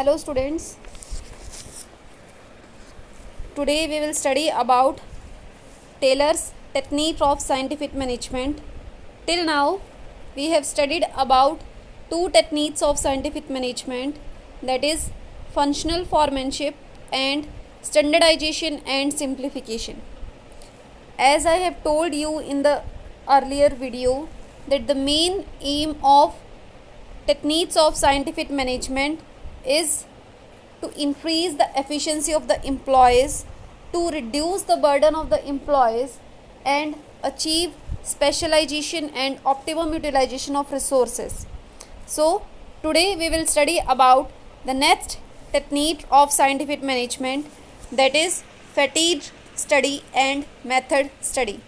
Hello students, today we will study about Taylor's technique of scientific management. Till now we have studied about two techniques of scientific management, that is functional foremanship and standardization and simplification. As I have told you in the earlier video that the main aim of techniques of scientific management is to increase the efficiency of the employees, to reduce the burden of the employees and achieve specialization and optimum utilization of resources. So today we will study about the next technique of scientific management, that is fatigue study and method study.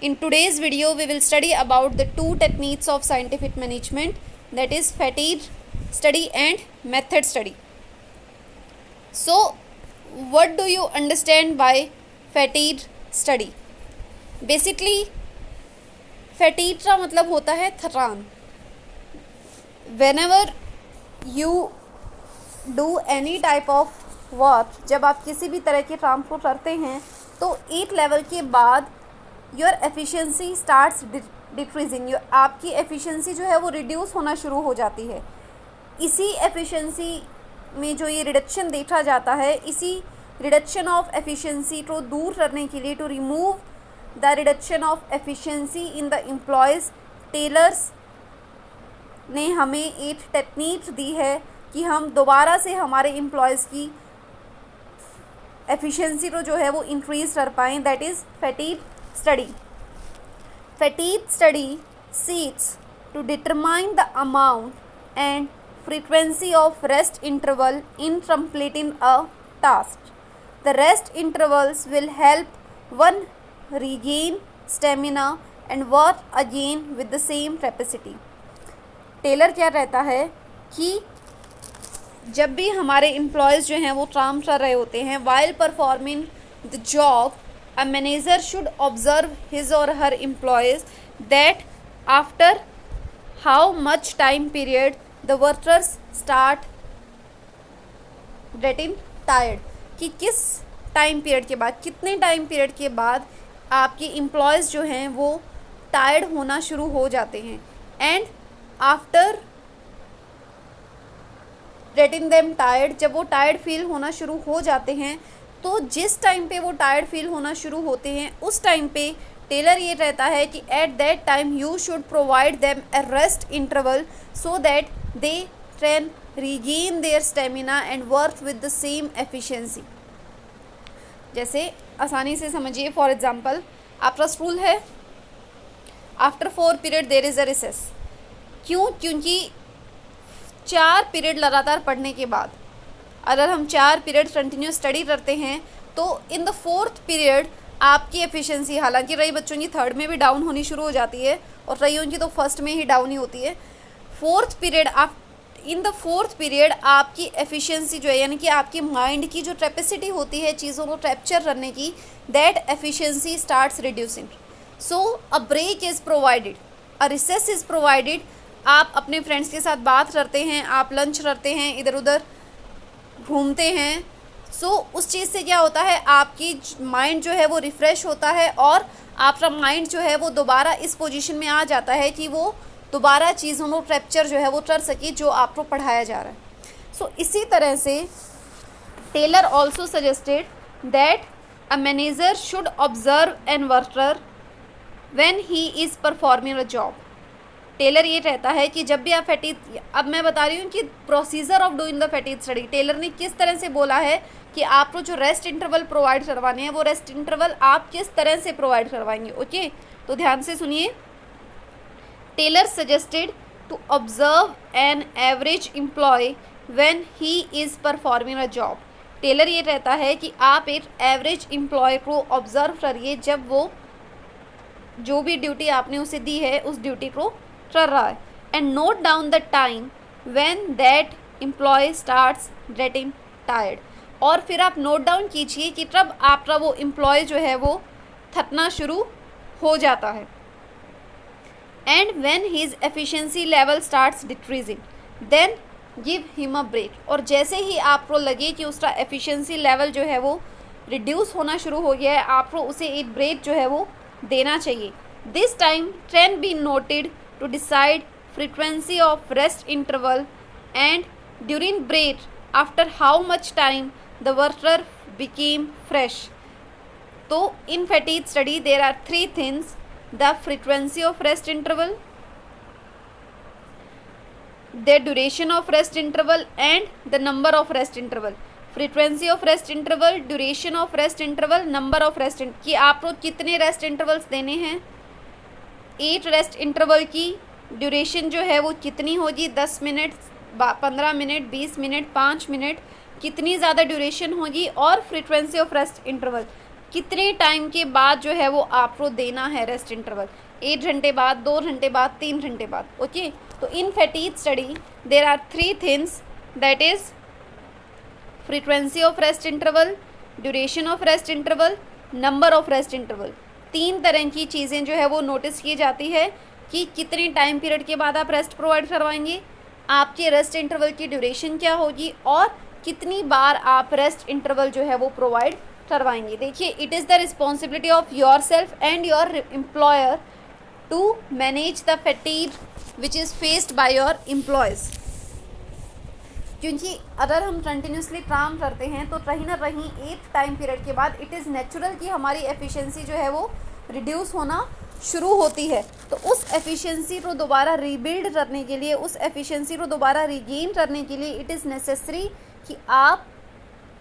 In today's video we will study about the two techniques of scientific management, that is fatigue study and method study. So what do you understand by fatigue study? Basically fatigue का मतलब होता है थकान. Whenever you do any type of work, जब आप किसी भी तरह के काम को करते हैं तो एक लेवल के बाद योर एफिशिएंसी स्टार्ट्स डिक्रीजिंग. आपकी एफिशिएंसी जो है वो रिड्यूस होना शुरू हो जाती है. इसी एफिशिएंसी में जो ये रिडक्शन देखा जाता है, इसी रिडक्शन ऑफ एफिशिएंसी को दूर करने के लिए, to remove the reduction of efficiency in the employees, Taylors ने हमें एक टेक्निक दी है कि हम दोबारा से हमारे एम्प्लॉयज़ की एफिशिएंसी को जो है वो इंक्रीज़ कर पाएँ. That is fatigue study. Fatigue study seeks to determine the amount and frequency of rest interval in completing a task. The rest intervals will help one regain stamina and work again with the same capacity. Taylor क्या कहता है कि जब भी हमारे employees जो हैं वो काम कर रहे होते हैं, while performing the job, a manager should observe his or her employees that after how much time period the workers start getting tired. कि किस टाइम पीरियड के बाद, कितने टाइम पीरियड के बाद आपके एम्प्लॉयज़ जो हैं वो टायर्ड होना शुरू हो जाते हैं. And after getting them tired, जब वो टायर्ड फील होना शुरू हो जाते हैं तो जिस टाइम पे वो टायर्ड फील होना शुरू होते हैं उस टाइम पे टेलर ये रहता है कि at that time you should provide them a rest interval so that they can regain their stamina and work with the same efficiency. जैसे आसानी से समझिए, फॉर एग्जाम्पल आपका स्कूल है, after 4 period there is a recess. क्यों? क्योंकि 4 period लगातार पढ़ने के बाद अगर हम 4 पीरियड कंटिन्यू स्टडी करते हैं तो इन द 4th पीरियड आपकी एफिशिएंसी, हालांकि रही बच्चों की 3rd में भी डाउन होनी शुरू हो जाती है और रही उनकी तो 1st में ही डाउन ही होती है. 4th period, in the 4th period आपकी एफिशिएंसी जो है, यानी कि आपकी माइंड की जो कैपेसिटी होती है चीज़ों को कैप्चर करने की, that efficiency starts reducing. So a break is provided, a recess is provided. आप अपने फ्रेंड्स के साथ बात करते हैं, आप लंच करते हैं, इधर उधर घूमते हैं. सो उस चीज़ से क्या होता है, आपकी माइंड जो है वो रिफ़्रेश होता है और आपका माइंड जो है वो दोबारा इस पोजीशन में आ जाता है कि वो दोबारा चीज़ों को कैप्चर जो है वो कर सके जो आपको पढ़ाया जा रहा है. सो इसी तरह से Taylor also suggested that a manager should observe an worker when he is performing a job. Taylor ये कहता है कि जब भी आप फैटीग, अब मैं बता रही हूँ कि procedure of doing the fatigue study, Taylor ने किस तरह से बोला है कि आपको जो रेस्ट इंटरवल प्रोवाइड करवाने हैं वो रेस्ट इंटरवल आप किस तरह से प्रोवाइड करवाएंगे. ओके, तो ध्यान से सुनिए. Taylor suggested to observe an average employee when he is performing a job. Taylor ये कहता है कि आप एक एवरेज एम्प्लॉय को ऑब्जर्व करिए जब वो जो भी ड्यूटी आपने उसे दी है उस ड्यूटी को कर रहा है. And note down the time when that employee starts getting tired. और फिर आप नोट डाउन कीजिए कि तब आपका वो एम्प्लॉय जो है वो थकना शुरू हो जाता है. And when his efficiency level starts decreasing, then give him a break. और जैसे ही आपको लगे कि उसका एफिशिएंसी लेवल जो है वो रिड्यूस होना शुरू हो गया है, आपको उसे एक ब्रेक जो है वो देना चाहिए। This time can be noted to decide frequency of rest interval and during break after how much time the worker became fresh. तो in fatigue study there are 3 things: the frequency of rest interval, the duration of rest interval and the number of rest interval। frequency of rest interval, duration of rest interval, number of rest कि आपको कितने rest intervals देने हैं। 8 rest interval की duration जो है वो कितनी होगी, 10 मिनट, 15 मिनट, 20 मिनट, 5 मिनट, कितनी ज़्यादा ड्यूरेशन होगी। और फ्रीक्वेंसी ऑफ रेस्ट इंटरवल, कितने टाइम के बाद जो है वो आपको देना है रेस्ट इंटरवल, 1 घंटे बाद, 2 घंटे बाद, 3 घंटे बाद। ओके, तो in fatigue study there are 3 things, that is frequency of rest interval, duration of rest interval, number of rest interval. 3 तरह की चीज़ें जो है वो नोटिस की जाती है कि कितने टाइम पीरियड के बाद आप रेस्ट प्रोवाइड करवाएंगे, आपके रेस्ट इंटरवल की ड्यूरेशन क्या होगी, और कितनी बार आप रेस्ट इंटरवल जो है वो प्रोवाइड करवाएंगे। देखिए, it is the responsibility of yourself and your employer to manage the fatigue which is faced by your employees. क्योंकि अगर हम कंटिन्यूसली काम करते हैं तो कहीं ना कहीं एक टाइम पीरियड के बाद इट इज़ नेचुरल कि हमारी एफिशिएंसी जो है वो रिड्यूस होना शुरू होती है। तो उस एफिशिएंसी को दोबारा रीबिल्ड करने के लिए, उस एफिशिएंसी को दोबारा रीगेन करने के लिए इट इज़ नेसेसरी कि आप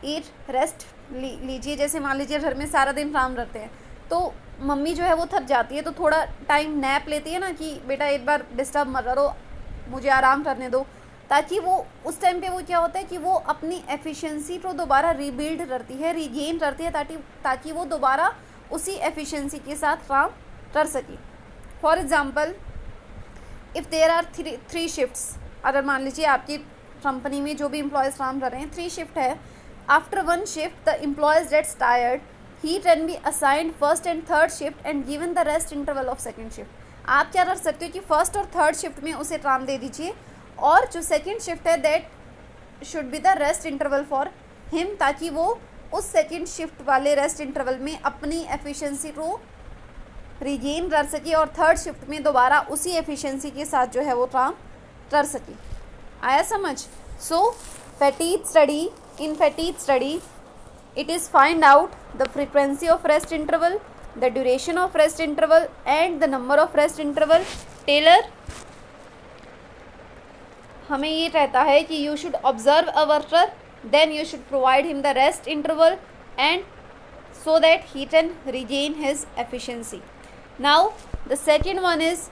एक रेस्ट लीजिए। जैसे मान लीजिए घर में सारा दिन काम करते हैं तो मम्मी जो है वो थक जाती है, तो थोड़ा टाइम नैप लेती है ना कि बेटा एक बार डिस्टर्ब मत करो, मुझे आराम करने दो, ताकि वो उस टाइम पे वो क्या होता है कि वो अपनी एफिशिएंसी को दोबारा रीबिल्ड करती है, रीगेन करती है, ताकि वो दोबारा उसी एफिशिएंसी के साथ काम कर सके। For example, if there are 3 shifts, अगर मान लीजिए आपकी कंपनी में जो भी एम्प्लॉयज़ काम कर रहे हैं 3 शिफ्ट है, after 1 shift the employees gets tired, he can be assigned first and third shift and given the rest interval of second shift। आप क्या कर सकते हो कि फर्स्ट और थर्ड शिफ्ट में उसे काम दे दीजिए, और जो सेकंड शिफ्ट है that should be the rest interval for him, ताकि वो उस सेकंड शिफ्ट वाले रेस्ट इंटरवल में अपनी एफिशिएंसी को रिगेन कर सके और थर्ड शिफ्ट में दोबारा उसी एफिशिएंसी के साथ जो है वो काम कर सके। आया समझ? So fatigue study, in fatigue study it is find out the frequency of rest interval, the duration of rest interval and the number of rest interval। Taylor हमें ये कहता है कि you should observe a worker, then you should provide him the rest interval and so that he can regain his efficiency। Now the second one is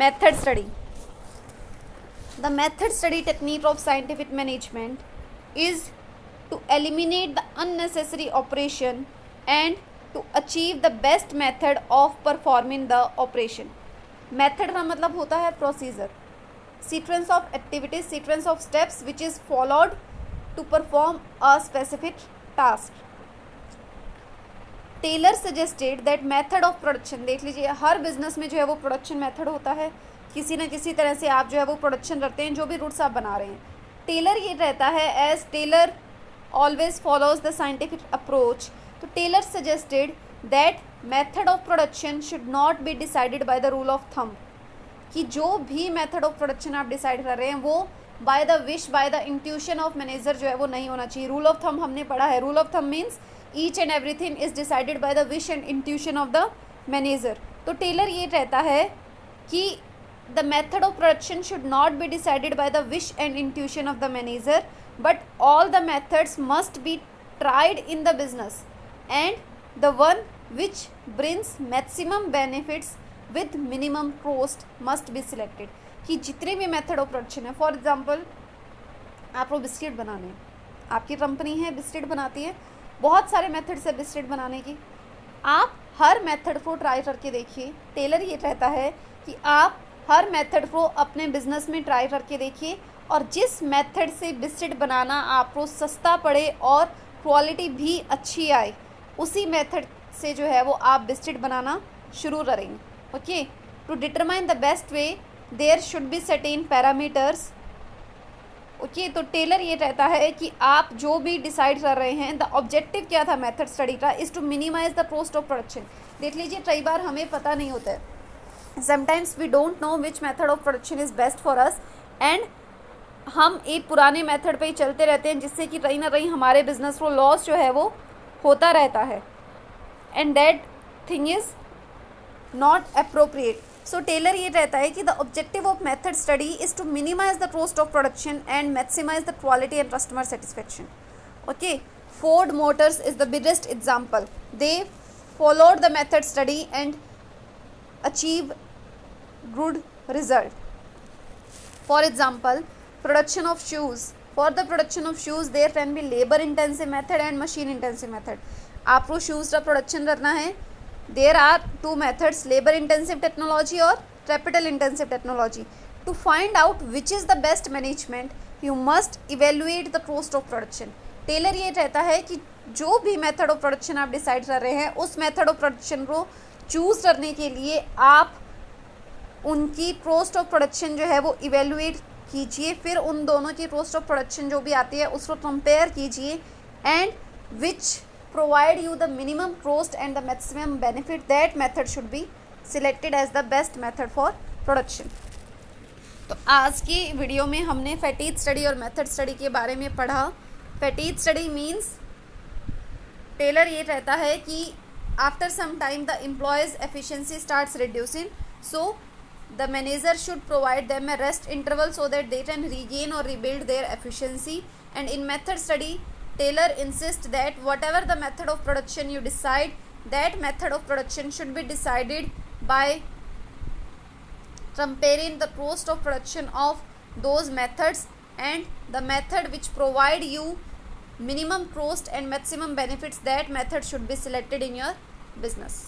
method study। The method study technique of scientific management is to eliminate the unnecessary operation and to achieve the best method of performing the operation। method का मतलब होता है procedure, sequence of activities, sequence of steps which is followed to perform a specific task। Taylor suggested that method of production, देख लीजिए हर business में जो है वो प्रोडक्शन मेथड होता है, किसी न किसी तरह से आप जो है वो प्रोडक्शन करते हैं, जो भी रूट्स आप बना रहे हैं। टेलर ये रहता है as Taylor always follows the scientific approach, तो Taylor suggested that method of production should not be decided by the rule of thumb, कि जो भी method of production आप decide कर रहे हैं वो by the wish, by the intuition of manager जो है वो नहीं होना चाहिए। rule of thumb हमने पढ़ा है, rule of thumb means each and everything is decided by the wish and intuition of the manager। तो टेलर ये कहता है कि the method of production should not be decided by the wish and intuition of the manager, but all the methods must be tried in the business and the one which brings maximum benefits with minimum cost must be selected। कि जितने भी method of production है, for example आपको biscuit बनाने हैं, आपकी company है biscuit बनाती है, बहुत सारे मेथड्स है बिस्किट बनाने की, आप हर मेथड को ट्राई करके देखिए। टेलर ये कहता है कि आप हर मेथड को अपने बिजनेस में ट्राई करके देखिए, और जिस मेथड से बिस्किट बनाना आपको सस्ता पड़े और क्वालिटी भी अच्छी आए, उसी मेथड से जो है वो आप बिस्किट बनाना शुरू करेंगे। Okay, to determine the best way there should be certain parameters okay तो टेलर ये रहता है कि आप जो भी डिसाइड कर रहे हैं, द ऑब्जेक्टिव क्या था मेथड स्टडी का, is to minimize the cost of production. देख लीजिए कई बार हमें पता नहीं होता है, sometimes we don't know which method of production is best for us, and हम एक पुराने मेथड पे ही चलते रहते हैं, जिससे कि कहीं ना कहीं हमारे बिजनेस को लॉस जो है वो होता रहता है, and that thing is not appropriate. So Taylor ये रहता है कि the objective of method study is to minimize the cost of production and maximize the quality and customer satisfaction. Okay, Ford Motors is the biggest example. They followed the method study and achieve good result. For example, production of shoes. For the production of shoes there can be labor intensive method and machine intensive method. आपको shoes का production करना है, there are two methods, labor intensive technology और capital intensive technology. To find out which is the best management, you must evaluate the cost of production. Taylor ये रहता है कि जो भी मेथड ऑफ प्रोडक्शन आप डिसाइड कर रहे हैं, उस मेथड ऑफ प्रोडक्शन को चूज़ करने के लिए आप उनकी कॉस्ट ऑफ प्रोडक्शन जो है वो इवेलुएट कीजिए, फिर उन दोनों की कॉस्ट ऑफ प्रोडक्शन जो भी आती है उसको कंपेयर कीजिए, and which provide you the minimum cost and the maximum benefit, that method should be selected as the best method for production. तो आज की वीडियो में हमने फैटीग स्टडी और मेथड स्टडी के बारे में पढ़ा। फैटीग स्टडी मीन्स टेलर ये रहता है कि after some time the employees efficiency starts reducing, so the manager should provide them a rest interval so that they can regain और rebuild their efficiency. And in method study Taylor insist that whatever the method of production you decide, that method of production should be decided by comparing the cost of production of those methods and the method which provide you minimum cost and maximum benefits, that method should be selected in your business.